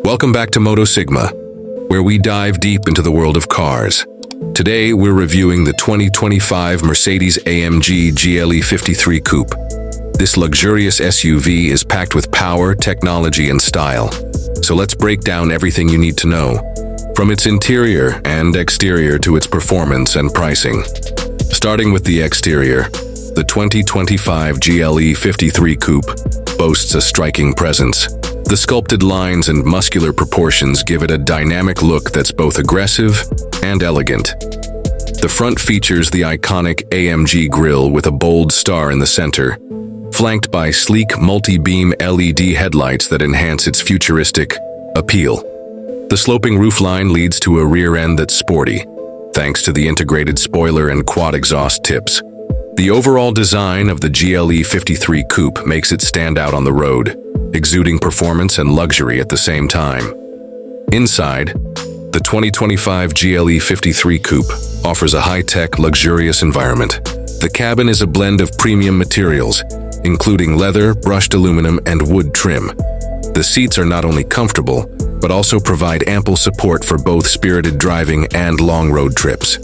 Welcome back to Moto Sigma, where we dive deep into the world of cars. Today, we're reviewing the 2025 Mercedes AMG GLE53 Coupe. This luxurious SUV is packed with power, technology, and style. So let's break down everything you need to know, from its interior and exterior to its performance and pricing. Starting with the exterior, the 2025 GLE53 Coupe boasts a striking presence. The sculpted lines and muscular proportions give it a dynamic look that's both aggressive and elegant. The front features the iconic AMG grille with a bold star in the center, flanked by sleek multi-beam LED headlights that enhance its futuristic appeal. The sloping roofline leads to a rear end that's sporty, thanks to the integrated spoiler and quad exhaust tips. The overall design of the GLE53 Coupe makes it stand out on the road, exuding performance and luxury at the same time. Inside, the 2025 GLE53 Coupe offers a high-tech, luxurious environment. The cabin is a blend of premium materials, including leather, brushed aluminum, and wood trim. The seats are not only comfortable, but also provide ample support for both spirited driving and long road trips.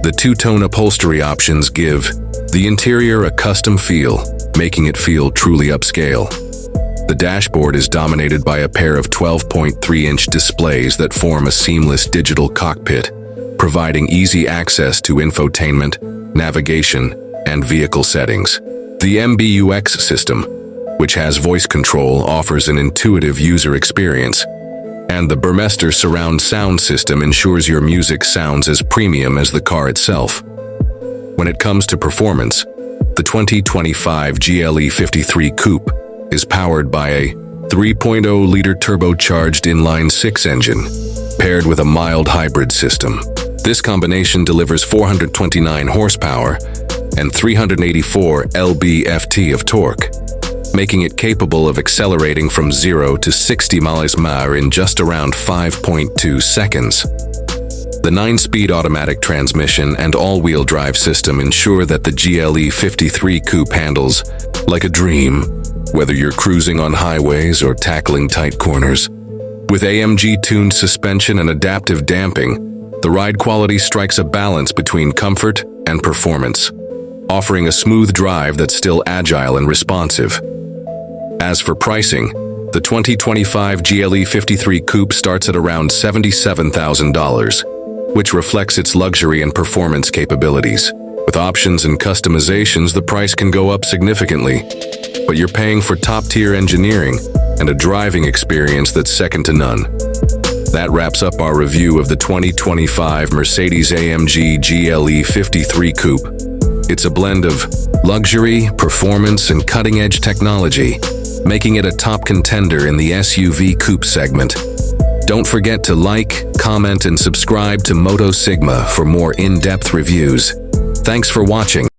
The two-tone upholstery options give the interior a custom feel, making it feel truly upscale. The dashboard is dominated by a pair of 12.3-inch displays that form a seamless digital cockpit, providing easy access to infotainment, navigation, and vehicle settings. The MBUX system, which has voice control, offers an intuitive user experience, and the Burmester surround sound system ensures your music sounds as premium as the car itself. When it comes to performance, the 2025 GLE53 Coupe is powered by a 3.0-liter turbocharged inline-six engine, paired with a mild hybrid system. This combination delivers 429 horsepower and 384 lb-ft of torque, making it capable of accelerating from 0 to 60 mph in just around 5.2 seconds. The 9-speed automatic transmission and all-wheel drive system ensure that the GLE53 Coupe handles like a dream, whether you're cruising on highways or tackling tight corners. With AMG-tuned suspension and adaptive damping, the ride quality strikes a balance between comfort and performance, offering a smooth drive that's still agile and responsive. As for pricing, the 2025 GLE53 Coupe starts at around $77,000, which reflects its luxury and performance capabilities. With options and customizations, the price can go up significantly, but you're paying for top-tier engineering and a driving experience that's second to none. That wraps up our review of the 2025 Mercedes AMG GLE53 Coupe. It's a blend of luxury, performance, and cutting-edge technology, making it a top contender in the SUV coupe segment. Don't forget to like, comment, and subscribe to Moto Sigma for more in-depth reviews. Thanks for watching.